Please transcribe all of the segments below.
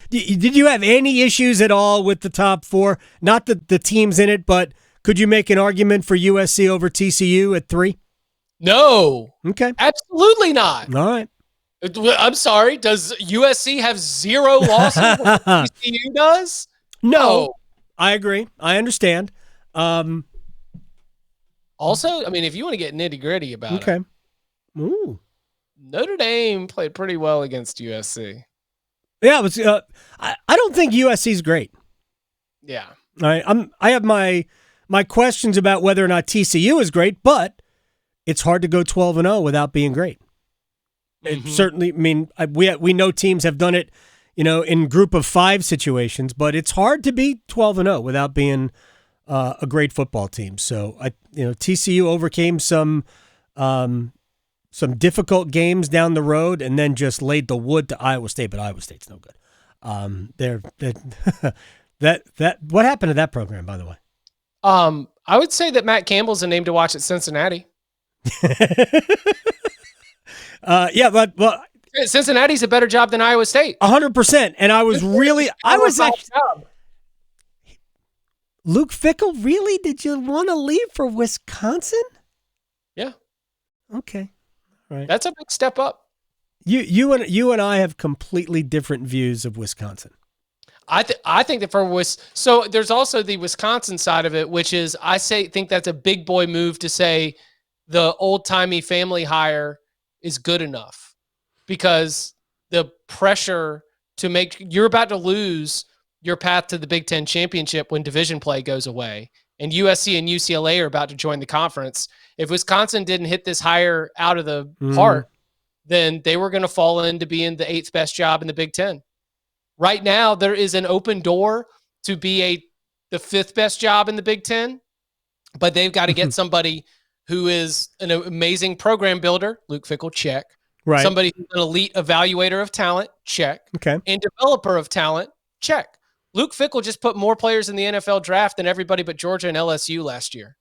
Did you have any issues at all with the top four? Not the teams in it, but could you make an argument for USC over TCU at 3? No. Okay. Absolutely not. All right. I'm sorry. Does USC have 0 losses? TCU does? No. I agree. I understand. Also, I mean, if you want to get nitty gritty about it. Ooh. Notre Dame played pretty well against USC. Yeah, it was. I don't think USC's great. Yeah. I have my questions about whether or not TCU is great, but it's hard to go 12-0 without being great. It certainly. I mean, we know teams have done it, in group of 5 situations, but it's hard to be 12-0 without being a great football team. So TCU overcame some difficult games down the road, and then just laid the wood to Iowa State. But Iowa State's no good. What happened to that program, by the way? I would say that Matt Campbell's a name to watch at Cincinnati. Yeah, but Cincinnati's a better job than Iowa State. 100%. And I was actually. Luke Fickell, really? Did you want to leave for Wisconsin? Yeah. Okay. All right. That's a big step up. You and I have completely different views of Wisconsin. I think that so there's also the Wisconsin side of it, which is think that's a big boy move to say the old timey family hire is good enough, because the pressure you're about to lose your path to the Big Ten championship when division play goes away, and USC and UCLA are about to join the conference. If Wisconsin didn't hit this hire out of the park, then they were going to fall into being the 8th best job in the Big Ten. Right now, there is an open door to be the 5th best job in the Big Ten, but they've got to get somebody who is an amazing program builder, Luke Fickell, check. Right. Somebody who's an elite evaluator of talent, check. Okay. And developer of talent, check. Luke Fickell just put more players in the NFL draft than everybody but Georgia and LSU last year.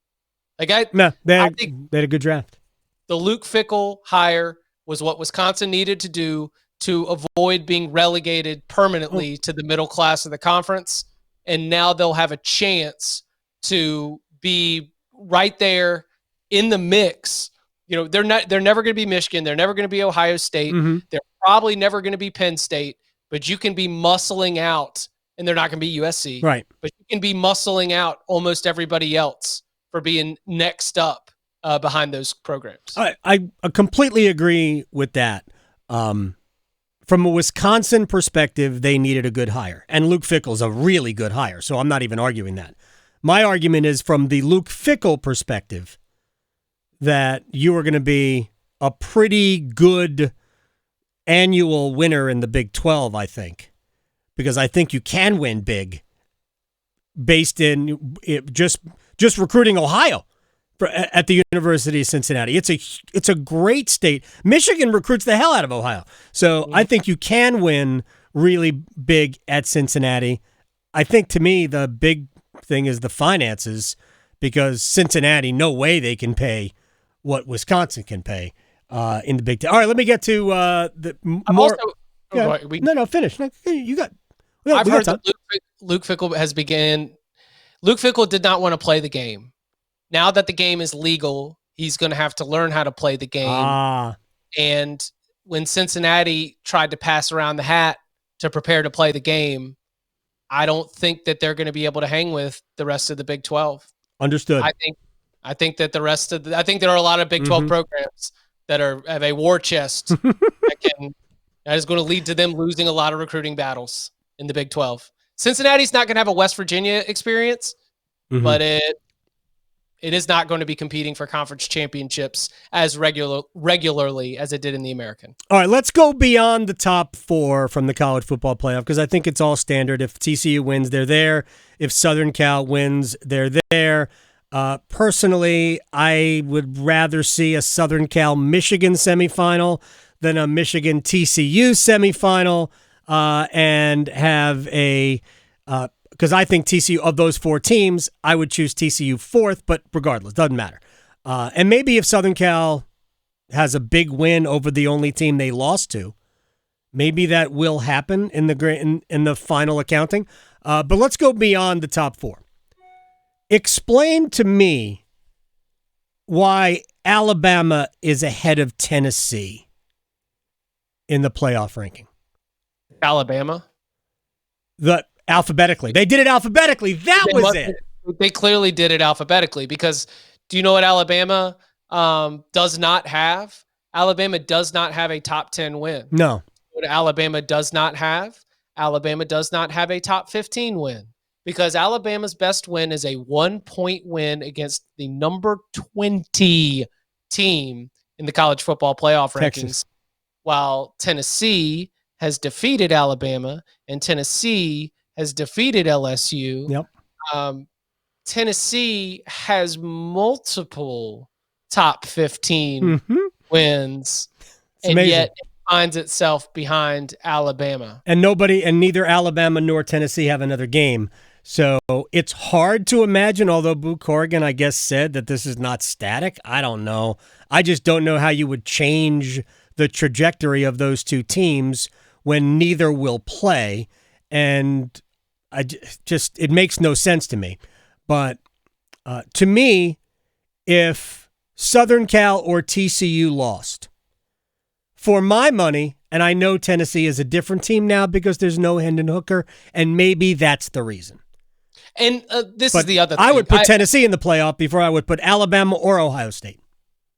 They had a good draft. The Luke Fickell hire was what Wisconsin needed to do to avoid being relegated permanently to the middle class of the conference. And now they'll have a chance to be right there in the mix. They're never going to be Michigan. They're never going to be Ohio State. They're probably never going to be Penn State, but you can be muscling out, and they're not going to be USC. Right. But you can be muscling out almost everybody else for being next up behind those programs. I completely agree with that. From a Wisconsin perspective, they needed a good hire. And Luke Fickell's a really good hire, so I'm not even arguing that. My argument is from the Luke Fickell perspective that you are going to be a pretty good annual winner in the Big 12, I think. Because I think you can win big based in just recruiting Ohio at the University of Cincinnati. It's a great state. Michigan recruits the hell out of Ohio. So I think you can win really big at Cincinnati. I think, to me, the big thing is the finances, because Cincinnati, no way they can pay what Wisconsin can pay in the Big Ten. All right, let me get to the more. Finish. You got. I've heard that Luke Fickell has begun. Luke Fickell did not want to play the game. Now that the game is legal, he's going to have to learn how to play the game. And when Cincinnati tried to pass around the hat to prepare to play the game, I don't think that they're going to be able to hang with the rest of the Big 12. Understood. I think that I think there are a lot of Big 12 programs that have a war chest that is going to lead to them losing a lot of recruiting battles in the Big 12. Cincinnati's not going to have a West Virginia experience, but it is not going to be competing for conference championships as regularly as it did in the American. All right, let's go beyond the top 4 from the college football playoff, because I think it's all standard. If TCU wins, they're there. If Southern Cal wins, they're there. Personally, I would rather see a Southern Cal Michigan semifinal than a Michigan TCU semifinal, and have because I think TCU, of those 4 teams, I would choose TCU 4th, but regardless, doesn't matter. And maybe if Southern Cal has a big win over the only team they lost to, Maybe that will happen in the final accounting. But let's go beyond the top four. Explain to me why Alabama is ahead of Tennessee in the playoff ranking. Alabama? Alphabetically. They did it alphabetically. They clearly did it alphabetically because do you know what Alabama does not have? Alabama does not have a top 10 win. No. What Alabama does not have? Alabama does not have a top 15 win because Alabama's best win is a 1-point win against the number 20 team in the college football playoff rankings, while Tennessee has defeated Alabama and Tennessee has defeated LSU. Yep. Tennessee has multiple top 15 wins, and yet it finds itself behind Alabama. And neither Alabama nor Tennessee have another game. So it's hard to imagine, although Boo Corrigan, I guess, said that this is not static. I don't know. I just don't know how you would change the trajectory of those two teams when neither will play. And it makes no sense to me. But to me, if Southern Cal or TCU lost, for my money, and I know Tennessee is a different team now because there's no Hendon Hooker, and maybe that's the reason. And this is the other thing. I would put Tennessee in the playoff before I would put Alabama or Ohio State.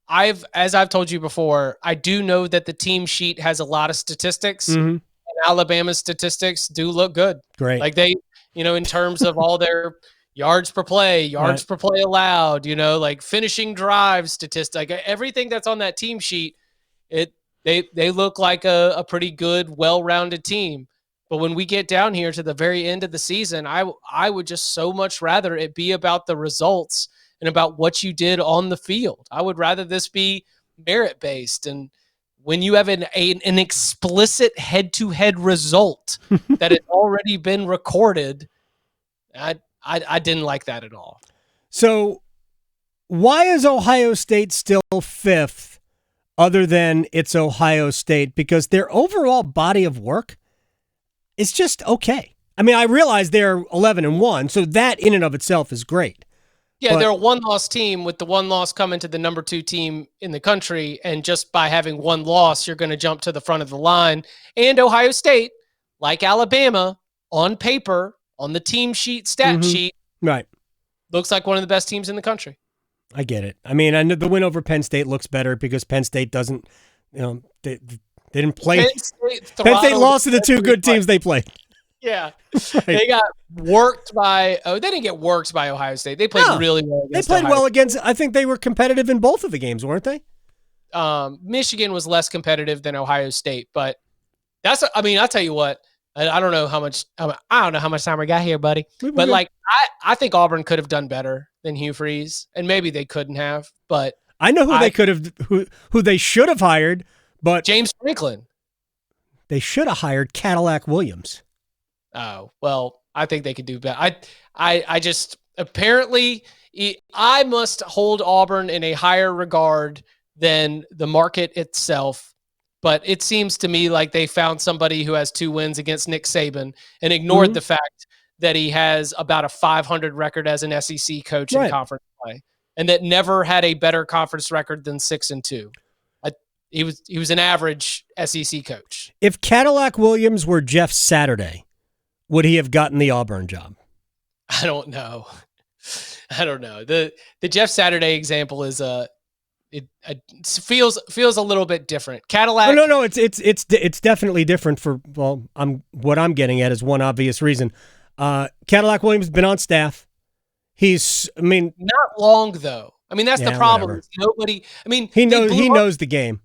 As I've told you before, I do know that the team sheet has a lot of statistics, and Alabama's statistics do look good. Great. Like they, in terms of all their yards per play, yards per play allowed, like finishing drive statistics, like everything that's on that team sheet, they look like a pretty good, well-rounded team. But when we get down here to the very end of the season, I would just so much rather it be about the results and about what you did on the field. I would rather this be merit-based. And when you have an explicit head-to-head result that has already been recorded, I didn't like that at all. So why is Ohio State still fifth other than it's Ohio State? Because their overall body of work is just okay. I mean, I realize they're 11-1, so that in and of itself is great. Yeah, they're a one-loss team with the one loss coming to the number 2 team in the country, and just by having one loss, you're going to jump to the front of the line. And Ohio State, like Alabama, on paper, on the team sheet, stat sheet, right, looks like one of the best teams in the country. I get it. I mean, I know the win over Penn State looks better because Penn State doesn't, they didn't play. Penn State lost to the two good teams they played. Yeah. Right. They got worked by they didn't get worked by Ohio State. They played really well against They played well against, I think they were competitive in both of the games, weren't they? Michigan was less competitive than Ohio State, but I'll tell you what, I don't know how much time we got here, buddy. But I think Auburn could have done better than Hugh Freeze, and maybe they couldn't have, but I know who they should have hired, but James Franklin. They should have hired Cadillac Williams. Oh, well, I think they could do better. I just apparently I must hold Auburn in a higher regard than the market itself. But it seems to me like they found somebody who has 2 wins against Nick Saban and ignored the fact that he has about a 500 record as an SEC coach in conference play, and that never had a better conference record than 6-2. He was an average SEC coach. If Cadillac Williams were Jeff Saturday, would he have gotten the Auburn job? I don't know. The Jeff Saturday example is it feels a little bit different. Cadillac. No. It's definitely different for what I'm getting at is one obvious reason. Cadillac Williams has been on staff. Not long though. I mean that's the problem. Whatever. Nobody. I mean he knows the game.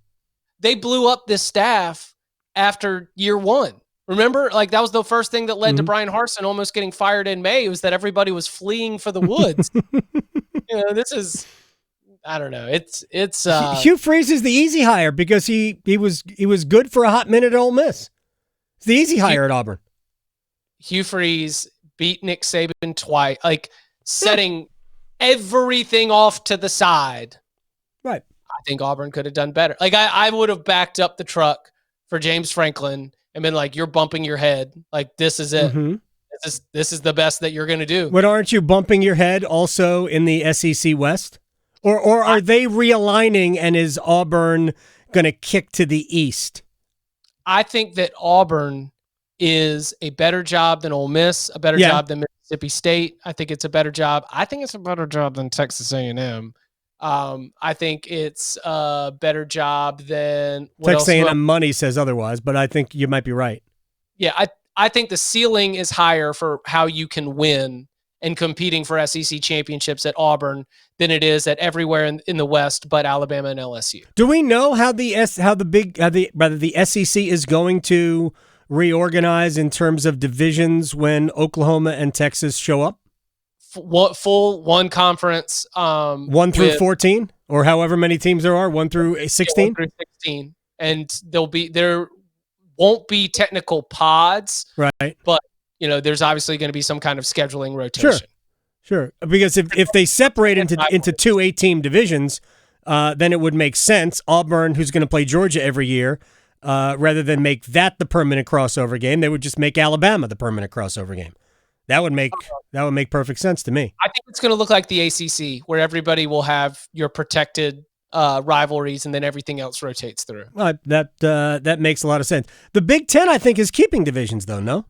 They blew up this staff after year 1. Remember, like that was the first thing that led to Brian Harsin almost getting fired in May, was that everybody was fleeing for the woods. This is, I don't know. It's Hugh Freeze is the easy hire because he was good for a hot minute at Ole Miss. It's the easy hire at Auburn. Hugh Freeze beat Nick Saban twice, like setting everything off to the side. Right. I think Auburn could have done better. Like I would have backed up the truck for James Franklin and been like, you're bumping your head. Like, this is it. Mm-hmm. This is the best that you're going to do. But aren't you bumping your head also in the SEC West? Or are they realigning and is Auburn going to kick to the East? I think that Auburn is a better job than Ole Miss, a better job than Mississippi State. I think it's a better job. I think it's a better job than Texas A&M. I think it's a better job than Texas A&M money says otherwise, but I think you might be right. Yeah, I think the ceiling is higher for how you can win and competing for SEC championships at Auburn than it is at everywhere in the West but Alabama and LSU. Do we know how the SEC is going to reorganize in terms of divisions when Oklahoma and Texas show up? Full one conference, 1 through 14, or however many teams there are, 1 through 16. 1 through 16, and there won't be technical pods, right? But there's obviously going to be some kind of scheduling rotation. Sure. Because if they separate into 2 8-team divisions, then it would make sense. Auburn, who's going to play Georgia every year, rather than make that the permanent crossover game, they would just make Alabama the permanent crossover game. That would make perfect sense to me. I think it's going to look like the ACC, where everybody will have your protected rivalries, and then everything else rotates through. That makes a lot of sense. The Big Ten, I think, is keeping divisions, though. No,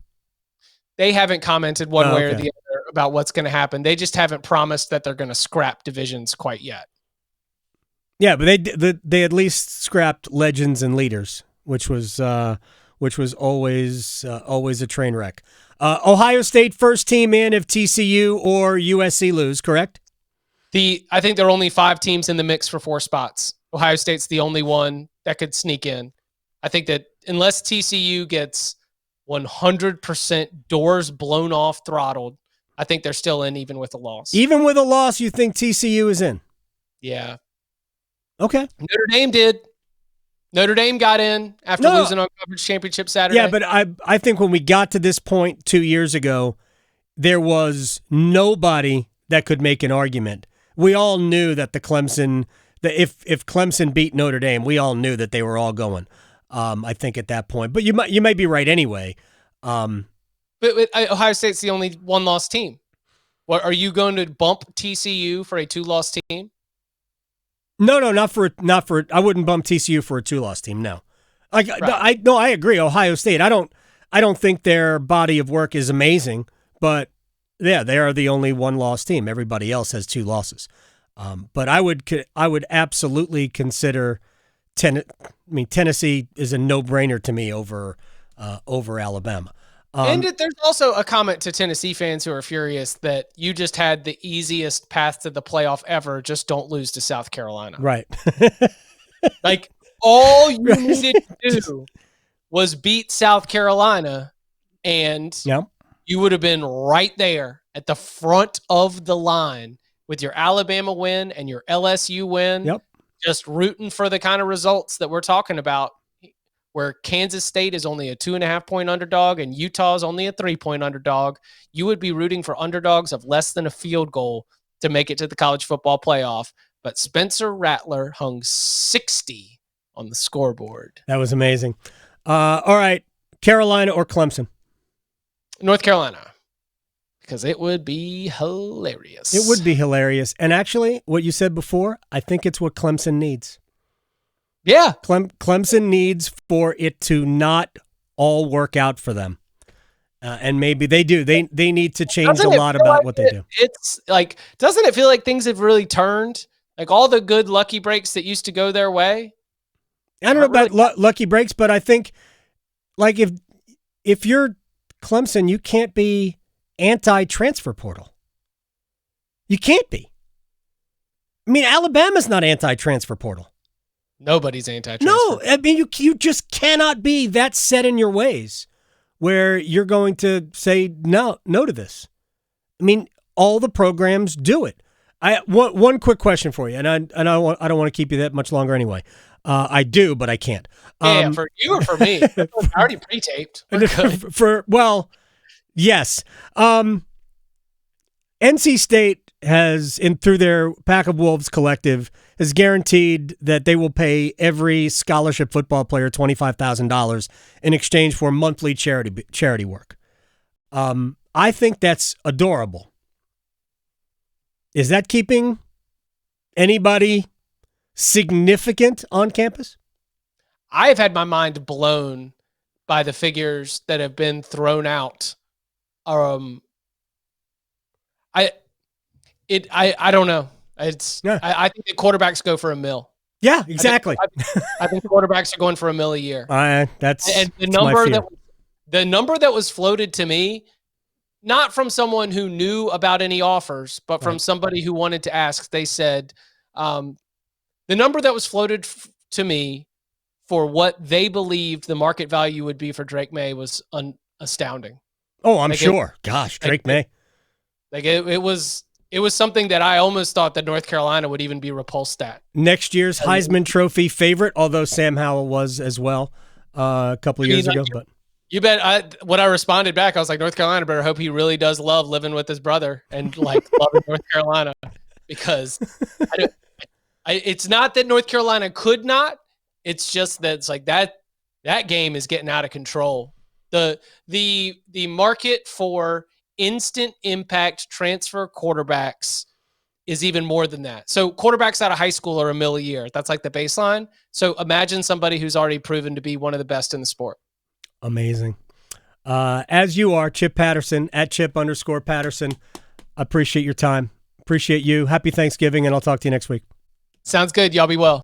they haven't commented one way or the other about what's going to happen. They just haven't promised that they're going to scrap divisions quite yet. Yeah, but they at least scrapped legends and leaders, which was always a train wreck. Ohio State first team in if TCU or USC lose, correct? I think there are only 5 teams in the mix for 4 spots. Ohio State's the only one that could sneak in. I think that unless TCU gets 100% doors blown off, throttled, I think they're still in even with a loss. Even with a loss, you think TCU is in? Yeah. Okay. Notre Dame did. Notre Dame got in after losing on Conference Championship Saturday. Yeah, but I think when we got to this point 2 years ago, there was nobody that could make an argument. We all knew that if Clemson beat Notre Dame, we all knew that they were all going. I think at that point, but you might be right anyway. But Ohio State's the only 1-loss team. What are you going to bump TCU for a 2-loss team? No, not for. I wouldn't bump TCU for a 2-loss team. No, I agree. Ohio State. I don't think their body of work is amazing, but yeah, they are the only 1-loss team. Everybody else has 2 losses. But I would absolutely consider Tennessee is a no-brainer to me over Alabama. And there's also a comment to Tennessee fans who are furious that you just had the easiest path to the playoff ever. Just don't lose to South Carolina. Right. Like, all you needed to do was beat South Carolina, and you would have been right there at the front of the line with your Alabama win and your LSU win. Yep. Just rooting for the kind of results that we're talking about, where Kansas State is only a 2.5-point underdog and Utah is only a 3-point underdog. You would be rooting for underdogs of less than a field goal to make it to the college football playoff. But Spencer Rattler hung 60 on the scoreboard. That was amazing. All right, Carolina or Clemson? North Carolina, because it would be hilarious. It would be hilarious. And actually, what you said before, I think it's what Clemson needs. Yeah. Clemson needs for it to not all work out for them. And maybe they do. They need to change a lot about what they do. It's like, doesn't it feel like things have really turned? Like, all the good lucky breaks that used to go their way? I don't know about lucky breaks, but I think, like, if you're Clemson, you can't be anti-transfer portal. You can't be. I mean, Alabama's not anti-transfer portal. Nobody's anti-transfer. No, I mean, you just cannot be that set in your ways where you're going to say no to this. I mean, all the programs do it. One quick question for you, and I don't want to keep you that much longer anyway. I do, but I can't. Yeah, for you or for me? I already pre-taped. Yes. NC State has, through their Pack of Wolves collective, has guaranteed that they will pay every scholarship football player $25,000 in exchange for monthly charity work. I think that's adorable. Is that keeping anybody significant on campus? I have had my mind blown by the figures that have been thrown out. I don't know. I think the quarterbacks go for $1 million. Yeah, exactly. I think quarterbacks are going for $1 million a year. That's the number that was floated to me, not from someone who knew about any offers, but from somebody who wanted to ask. They said the number that was floated to me for what they believed the market value would be for Drake May was astounding. Oh, I'm sure. Gosh, Drake May. It was something that I almost thought that North Carolina would even be repulsed at. Next year's Heisman Trophy favorite, although Sam Howell was as well a couple of years ago. But you bet. When I responded back, I was like, North Carolina better hope he really does love living with his brother and loving North Carolina, because it's not that North Carolina could not. It's just that it's like that game is getting out of control. The market for instant impact transfer quarterbacks is even more than that. So quarterbacks out of high school are $1 million a year. That's like the baseline. So imagine somebody who's already proven to be one of the best in the sport. Amazing. As you are, Chip Patterson, at Chip_Patterson. Appreciate your time. Appreciate you. Happy Thanksgiving, and I'll talk to you next week. Sounds good. Y'all be well.